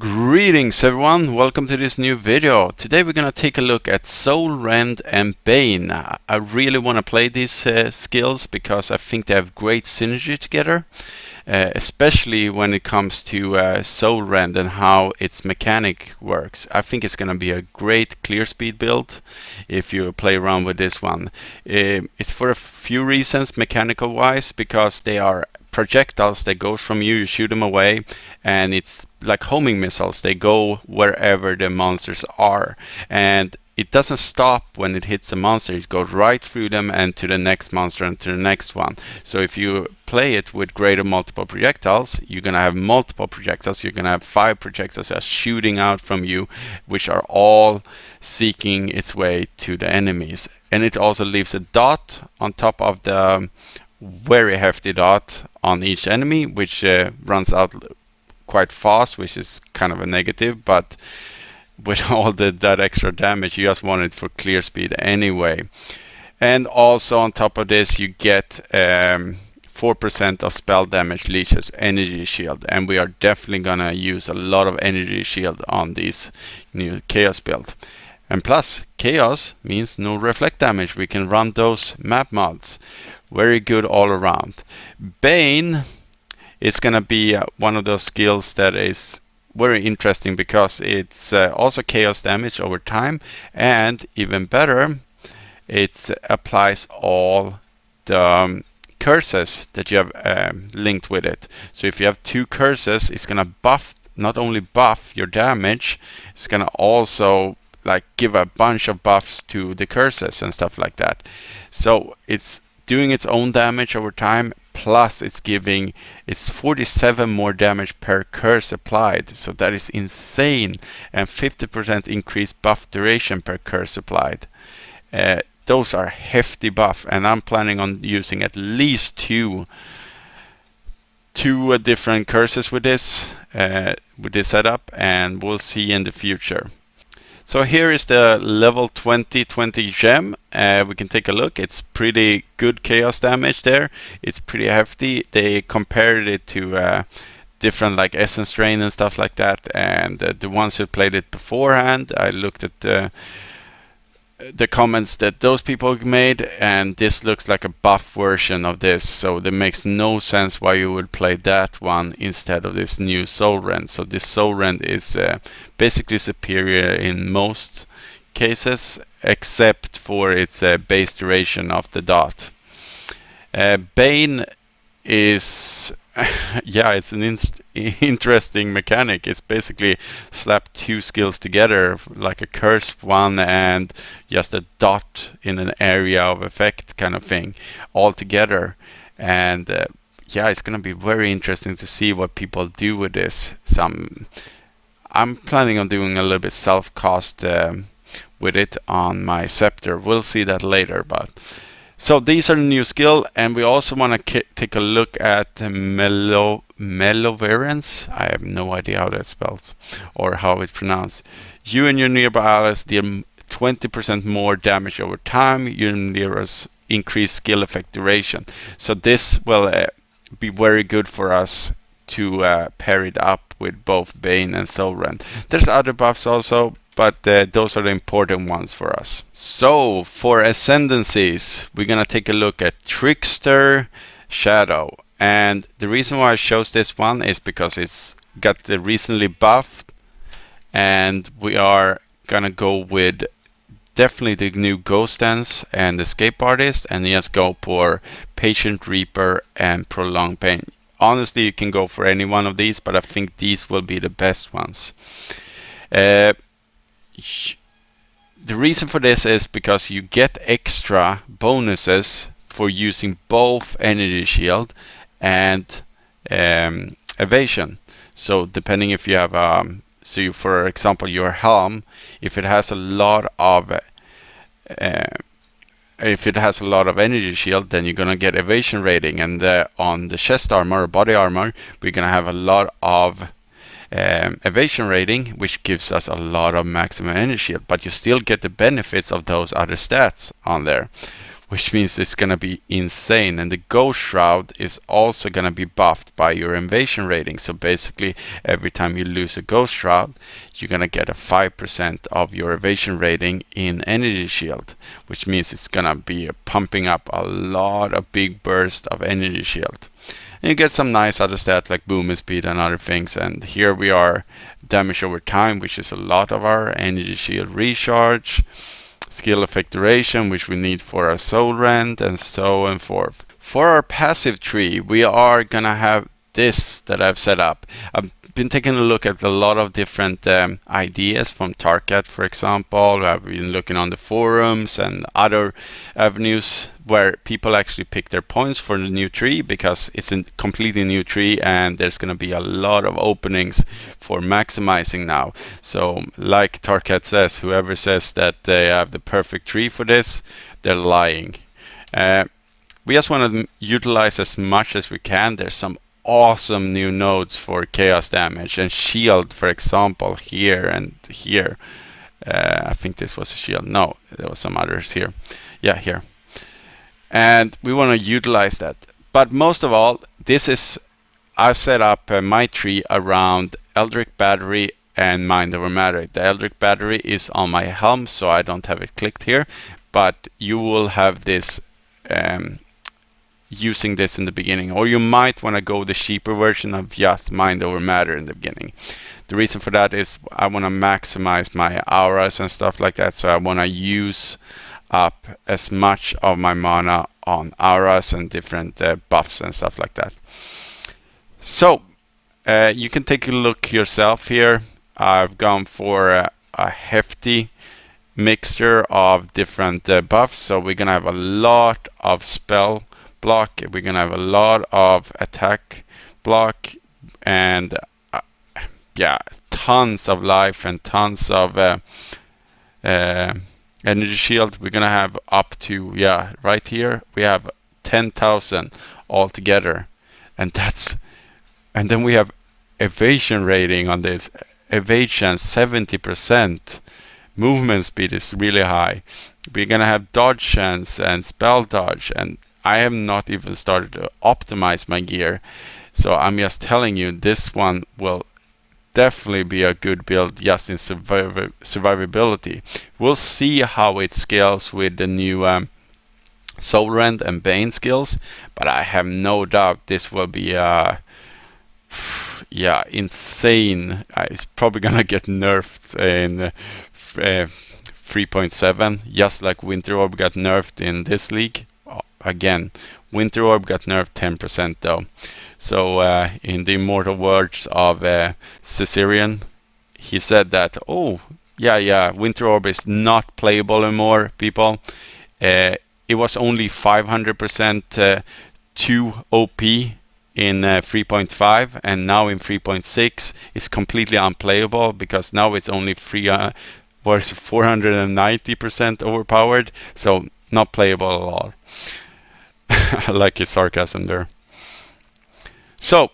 Greetings everyone, welcome to this new video. Today we're gonna take a look at Soulrend and Bane. I really want to play these skills because I think they have great synergy together, especially when it comes to Soulrend and how its mechanic works. I think it's gonna be a great clear speed build if you play around with this one. It's for a few reasons mechanical wise, because they are projectiles that go from you, you shoot them away, and it's like homing missiles. They go wherever the monsters are, and it doesn't stop when it hits a monster. It goes right through them and to the next monster and to the next one. So if you play it with greater multiple projectiles, you're gonna have multiple projectiles. You're gonna have 5 projectiles that are shooting out from you, which are all seeking its way to the enemies. And it also leaves a dot on top of the very hefty dot on each enemy, which runs out quite fast, which is kind of a negative, but with all that extra damage, you just want it for clear speed anyway. And also on top of this, you get 4% of spell damage leeches energy shield, and we are definitely gonna use a lot of energy shield on these new chaos build. And plus, chaos means no reflect damage. We can run those map mods. Very good all around. Bane is going to be one of those skills that is very interesting because it's also chaos damage over time, and even better, it applies all the curses that you have linked with it. So if you have 2 curses, it's going to buff, not only buff your damage, it's going to also like give a bunch of buffs to the curses and stuff like that. So it's doing its own damage over time, plus it's 47 more damage per curse applied. So that is insane, and 50% increased buff duration per curse applied. Those are hefty buff, and I'm planning on using at least two different curses with this setup, and we'll see in the future. So here is the level 20 gem. We can take a look. It's pretty good chaos damage there. It's pretty hefty. They compared it to different like Essence Drain and stuff like that. And the ones who played it beforehand, I looked at the comments that those people made, and this looks like a buff version of this, so it makes no sense why you would play that one instead of this new Soulrend. So this Soulrend is basically superior in most cases, except for its base duration of the dot. Bane is yeah, it's an interesting mechanic. It's basically slap 2 skills together, like a curse one and just a dot in an area of effect kind of thing, all together. And yeah, it's gonna be very interesting to see what people do with this. I'm planning on doing a little bit self-cast with it on my scepter. We'll see that later, but. So these are the new skill, and we also want to take a look at Malevolence. I have no idea how that spells or how it's pronounced. You and your nearby allies deal 20% more damage over time. Your nearest increased skill effect duration. So this will be very good for us to pair it up with both Bane and Soulrend. There's other buffs also, but those are the important ones for us. So for Ascendancies, we're gonna take a look at Trickster, Shadow. And the reason why I chose this one is because it's got the recently buffed, and we are gonna go with definitely the new Ghost Dance and Escape Artist, and just go for Patient Reaper and Prolonged Pain. Honestly, you can go for any one of these, but I think these will be the best ones. The reason for this is because you get extra bonuses for using both energy shield and evasion. So depending if you have for example your helm, if it has a lot of energy shield, then you're gonna get evasion rating, and on the chest armor or body armor, we're gonna have a lot of evasion rating, which gives us a lot of maximum energy shield, but you still get the benefits of those other stats on there. which means it's gonna be insane. And the Ghost Shroud is also gonna be buffed by your invasion rating. So basically, every time you lose a Ghost Shroud, you're gonna get a 5% of your evasion rating in energy shield, which means it's gonna be pumping up a lot of big burst of energy shield. And you get some nice other stats like movement speed and other things. And here we are, damage over time, which is a lot of our energy shield recharge, skill effect duration, which we need for our Soulrend, and so on forth. For our passive tree, we are gonna have this that I've set up. I've been taking a look at a lot of different ideas from Tarkat, for example. I've been looking on the forums and other avenues where people actually pick their points for the new tree, because it's a completely new tree and there's going to be a lot of openings for maximizing now. So like Tarkat says, whoever says that they have the perfect tree for this, they're lying. We just want to utilize as much as we can. There's some awesome new nodes for chaos damage and shield, for example, here and here. I think this was a shield. No, there was some others here. Yeah, here. And we want to utilize that. But most of all, I've set up my tree around Eldritch Battery and Mind Over Matter. The Eldritch Battery is on my helm, so I don't have it clicked here. But you will have this using this in the beginning, or you might want to go the cheaper version of just Mind Over Matter in the beginning. The reason for that is I want to maximize my auras and stuff like that, so I want to use up as much of my mana on auras and different buffs and stuff like that. So you can take a look yourself here. I've gone for a hefty mixture of different buffs, so we're gonna have a lot of spell block, we're gonna have a lot of attack block, and yeah, tons of life and tons of energy shield. We're gonna have up to, yeah, right here we have 10,000 altogether, and then we have evasion rating on this. Evasion 70%. Movement speed is really high. We're gonna have dodge chance and spell dodge, and I have not even started to optimize my gear. So I'm just telling you, this one will definitely be a good build just in survivability. We'll see how it scales with the new Soulrend and Bane skills, but I have no doubt this will be yeah, insane. It's probably gonna get nerfed in 3.7, just like Winter Orb got nerfed in this league. Again, Winter Orb got nerfed 10% though. So in the immortal words of Caesarion, he said that, oh, yeah, Winter Orb is not playable anymore, people. It was only 500% too OP in 3.5, and now in 3.6 it's completely unplayable, because now it's only 490% overpowered, so not playable at all. I like his sarcasm there. So,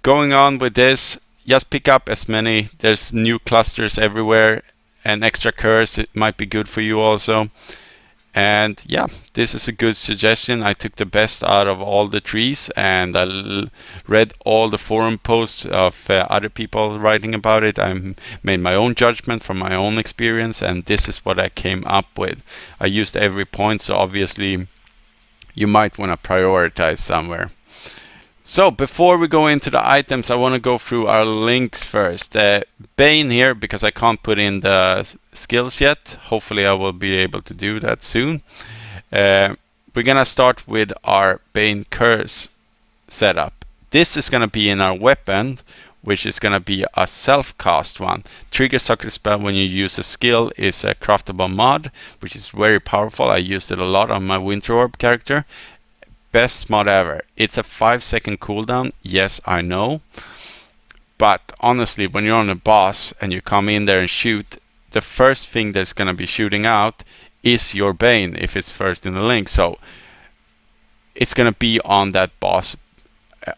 going on with this, just pick up as many. There's new clusters everywhere, and extra curse, it might be good for you also. And yeah, this is a good suggestion. I took the best out of all the trees, and I read all the forum posts of other people writing about it. I made my own judgment from my own experience, and this is what I came up with. I used every point, so obviously you might want to prioritize somewhere. So before we go into the items, I want to go through our links first. Bane here, because I can't put in the skills yet. Hopefully I will be able to do that soon. We're going to start with our Bane curse setup. This is going to be in our weapon, which is going to be a self-cast one. Trigger sucker spell when you use a skill is a craftable mod, which is very powerful. I used it a lot on my Winter Orb character. Best mod ever. It's a 5-second cooldown. Yes, I know. But honestly, when you're on a boss and you come in there and shoot, the first thing that's going to be shooting out is your Bane if it's first in the link. So it's going to be on that boss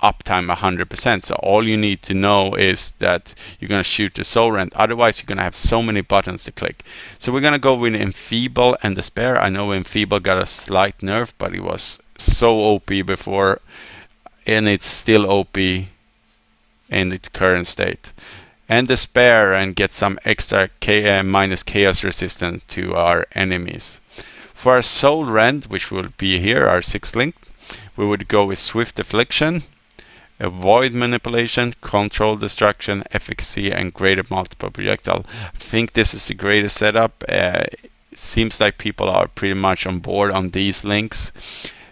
uptime 100%. So all you need to know is that you're going to shoot the Soulrend. Otherwise, you're going to have so many buttons to click. So we're going to go with Enfeeble and Despair. I know Enfeeble got a slight nerf, but it was so OP before, and it's still OP in its current state. And Despair, and get some extra minus chaos resistance to our enemies. For our Soulrend, which will be here, our 6th link, we would go with Swift Affliction, Avoid Manipulation, Control Destruction, Efficacy, and Greater Multiple Projectile. I think this is the greatest setup. It seems like people are pretty much on board on these links.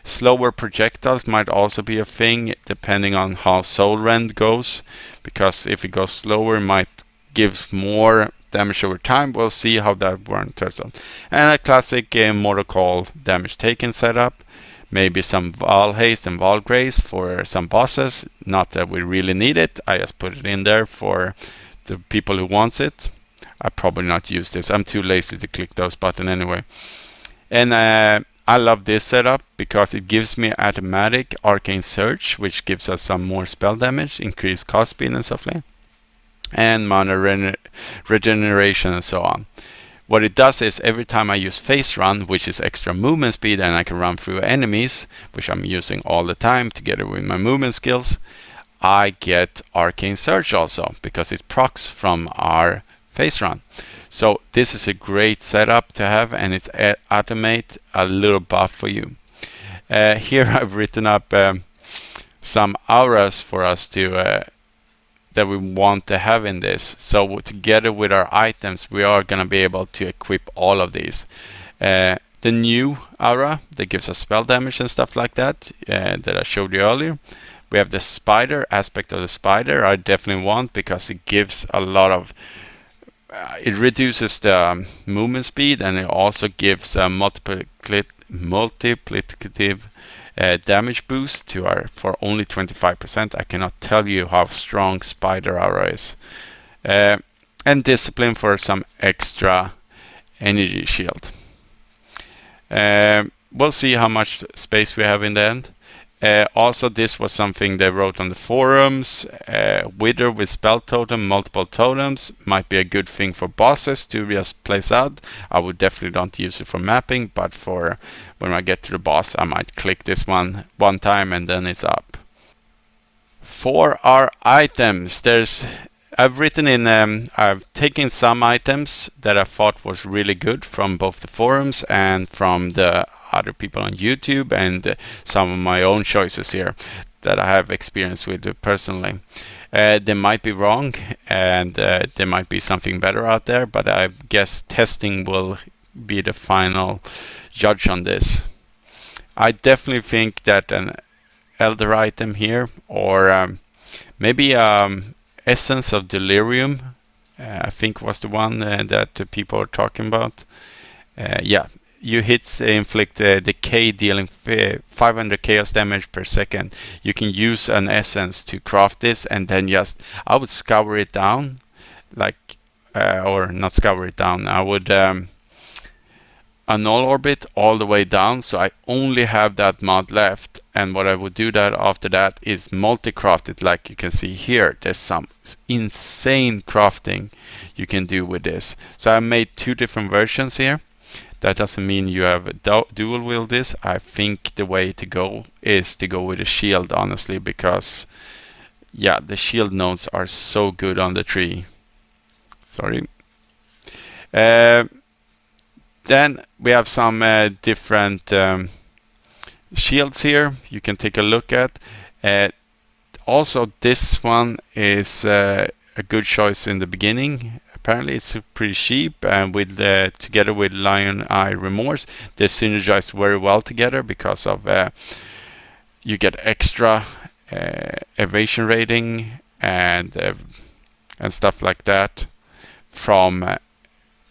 Slower projectiles might also be a thing, depending on how Soulrend goes, because if it goes slower, it might give more damage over time. We'll see how that one turns out. And a classic Mortal Call damage taken setup. Maybe some Val Haste and Val Grace for some bosses. Not that we really need it. I just put it in there for the people who wants it. I probably not use this. I'm too lazy to click those buttons anyway. And I love this setup because it gives me automatic Arcane Search, which gives us some more spell damage, increased cast speed and stuff like that, and mana regeneration and so on. What it does is every time I use Phase Run, which is extra movement speed, and I can run through enemies, which I'm using all the time together with my movement skills, I get Arcane Search also because it procs from our Phase Run. So this is a great setup to have, and it's automate a little buff for you. Here I've written up some auras for us to that we want to have in this. So together with our items, we are going to be able to equip all of these. The new aura that gives us spell damage and stuff like that that I showed you earlier. We have the spider aspect of the spider. I definitely want because it gives a lot of it reduces the movement speed, and it also gives a multiplicative damage boost to our for only 25%. I cannot tell you how strong Spider Aura is. And Discipline for some extra energy shield. We'll see how much space we have in the end. Also, this was something they wrote on the forums. Wither with spell totem, multiple totems might be a good thing for bosses to just place out. I would definitely not use it for mapping, but for when I get to the boss, I might click this one time and then it's up. For our items, I've written in, I've taken some items that I thought was really good from both the forums and from the other people on YouTube, and some of my own choices here that I have experience with personally. They might be wrong, and there might be something better out there, but I guess testing will be the final judge on this. I definitely think that an Elder item here, or maybe Essence of Delirium, I think was the one that people are talking about. Yeah, you hits inflict decay, dealing 500 chaos damage per second. You can use an essence to craft this, and then just I would scour it down, like or not scour it down. I would annul orbit all the way down, so I only have that mod left. And what I would do that after that is multi-craft it, like you can see here. There's some insane crafting you can do with this. So I made two different versions here. That doesn't mean you have dual wield this. I think the way to go is to go with a shield, honestly, because yeah, the shield nodes are so good on the tree. Sorry. Then we have some different shields here you can take a look at. Also, this one is a good choice in the beginning. Apparently it's pretty cheap, and with together with Lion Eye Remorse, they synergize very well together because of you get extra evasion rating and stuff like that from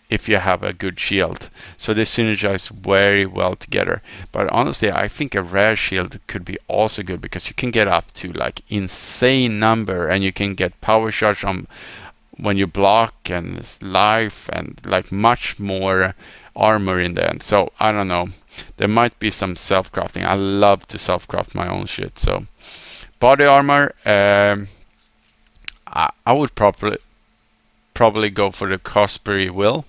if you have a good shield. So they synergize very well together. But honestly, I think a rare shield could be also good because you can get up to like insane number, and you can get power charge on when you block and life and like much more armor in the end. So I don't know. There might be some self-crafting. I love to self-craft my own shit. So, Body armor, I would probably go for the Crossbury Will,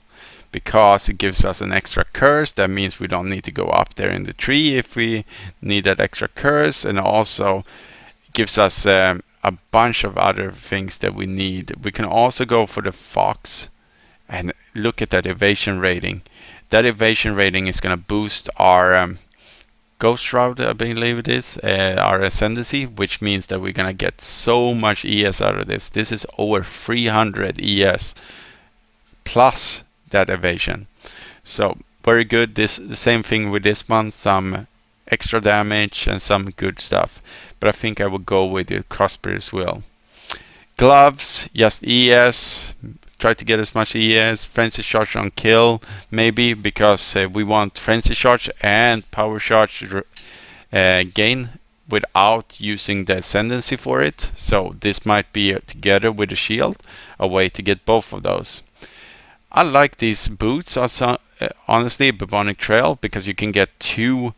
because it gives us an extra curse. That means we don't need to go up there in the tree if we need that extra curse, and also gives us a bunch of other things that we need. We can also go for the Fox and look at that evasion rating. That evasion rating is going to boost our Ghost Shroud, I believe it is, our Ascendancy, which means that we're going to get so much ES out of this. This is over 300 ES plus that evasion. So very good. The same thing with this one, some extra damage and some good stuff. But I think I will go with the Crossbury's Will. Gloves, just ES. Try to get as much ES. Frenzy Charge on kill, maybe, because we want Frenzy Charge and Power Charge gain without using the Ascendancy for it. So this might be together with the shield, a way to get both of those. I like these boots also, honestly, Bubonic Trail, because you can get 2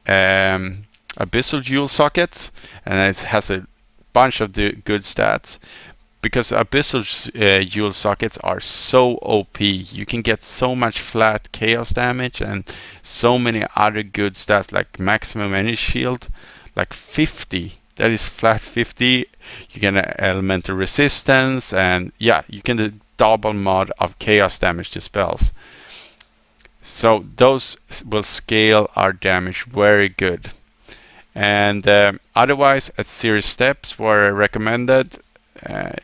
Abyssal Jewel sockets, and it has a bunch of the good stats. Because Abyssal Jewel sockets are so OP, you can get so much flat chaos damage and so many other good stats, like maximum energy shield, like 50. That is flat 50. You can elemental resistance, and yeah, you can do double mod of chaos damage to spells. So those will scale our damage very good. And otherwise, at serious steps were recommended.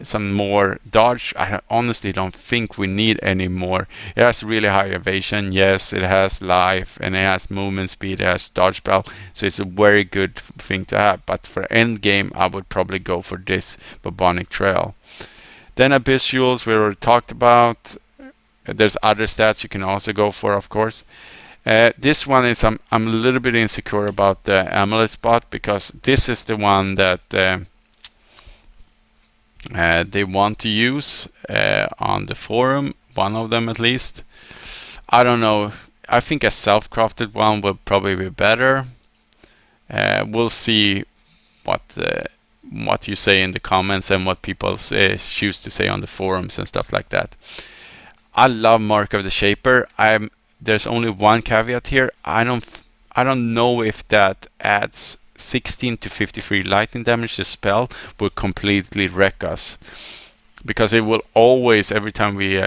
Some more dodge. I honestly don't think we need any more. It has really high evasion, yes, it has life, and it has movement speed, it has dodge spell, so it's a very good thing to have. But for end game, I would probably go for this Bubonic Trail. Then Abyss Jewels we already talked about. There's other stats you can also go for, of course. This one is I'm a little bit insecure about the amulet spot, because this is the one that they want to use on the forum, one of them at least. I don't know. I think a self-crafted one will probably be better. We'll see what you say in the comments and what people choose to say on the forums and stuff like that. I love Mark of the Shaper. There's only one caveat here. I don't know if that adds 16 to 53 lightning damage. The spell will completely wreck us, because it will always, every time we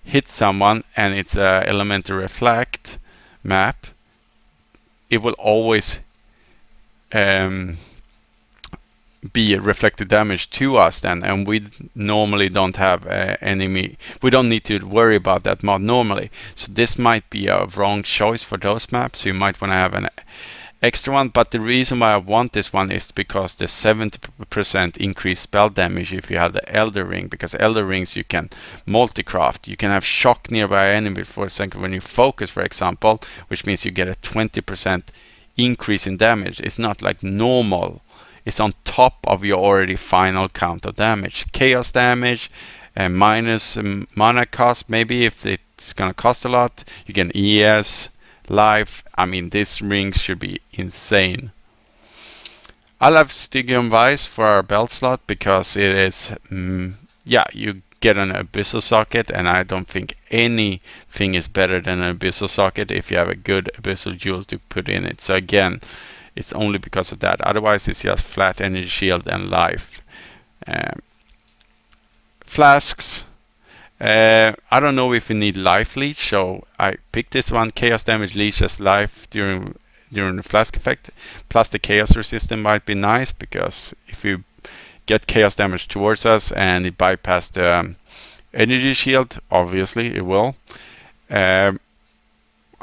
hit someone and it's a elemental reflect map, it will always be reflected damage to us then, and we normally don't have enemy. We don't need to worry about that mod normally. So this might be a wrong choice for those maps. So you might want to have an extra one, but the reason why I want this one is because the 70% increased spell damage if you have the Elder Ring, because Elder Rings you can multi-craft. You can have shock nearby enemy for a second when you focus, for example, which means you get a 20% increase in damage. It's not like normal. It's on top of your already final count of damage. Chaos damage, minus mana cost, maybe if it's gonna cost a lot. You get ES, life. I mean, this ring should be insane. I love Stygian Vice for our belt slot, because it is, yeah, you get an Abyssal socket, and I don't think anything is better than an Abyssal socket if you have a good Abyssal jewels to put in it. So again, it's only because of that. Otherwise, it's just flat energy shield and life. Flasks. I don't know if we need life leech, so I picked this one. Chaos damage leech as life during the flask effect. Plus the chaos resistance might be nice, because if you get chaos damage towards us and it bypass the energy shield, obviously it will.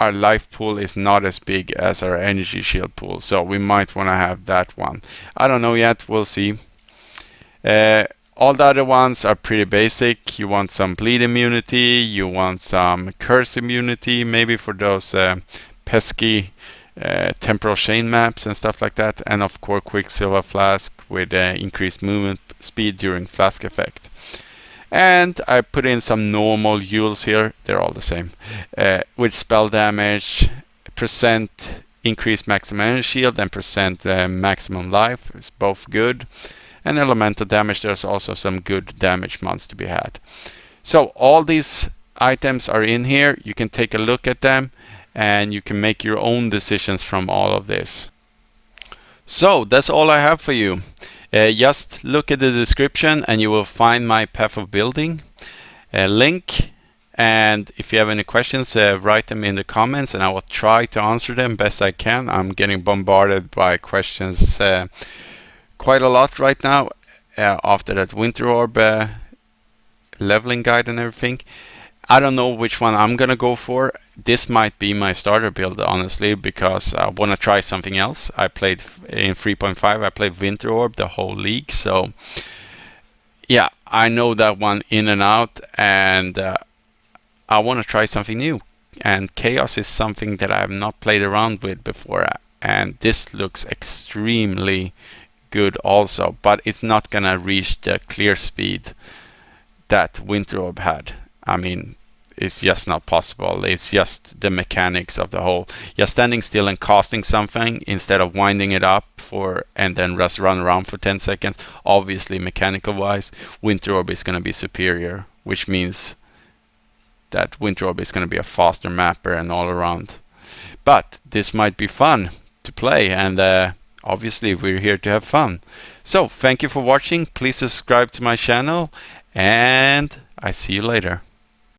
Our life pool is not as big as our energy shield pool, so we might want to have that one. I don't know yet, we'll see. All the other ones are pretty basic. You want some bleed immunity, you want some curse immunity, maybe for those pesky temporal chain maps and stuff like that, and of course Quicksilver Flask with increased movement speed during flask effect. And I put in some normal Yules here, they're all the same, with spell damage, percent increased maximum energy shield and percent maximum life. It's both good. And elemental damage, there's also some good damage mods to be had. So all these items are in here. You can take a look at them and you can make your own decisions from all of this. So that's all I have for you. Just look at the description and you will find my path of building link. And if you have any questions, write them in the comments and I will try to answer them best I can. I'm getting bombarded by questions quite a lot right now after that Winter Orb leveling guide and everything. I don't know which one I'm gonna go for. This might be my starter build, honestly, because I want to try something else. I played in 3.5, I played Winter Orb the whole league, so yeah, I know that one in and out, and I want to try something new. And Chaos is something that I have not played around with before, and this looks extremely good also, but it's not gonna reach the clear speed that Winter Orb had. I mean, it's just not possible. It's just the mechanics of the whole. Just standing still and casting something instead of winding it up for and then just run around for 10 seconds. Obviously, mechanical wise, Winter Orb is going to be superior, which means that Winter Orb is going to be a faster mapper and all around. But this might be fun to play, and obviously we're here to have fun. So thank you for watching. Please subscribe to my channel, and I see you later.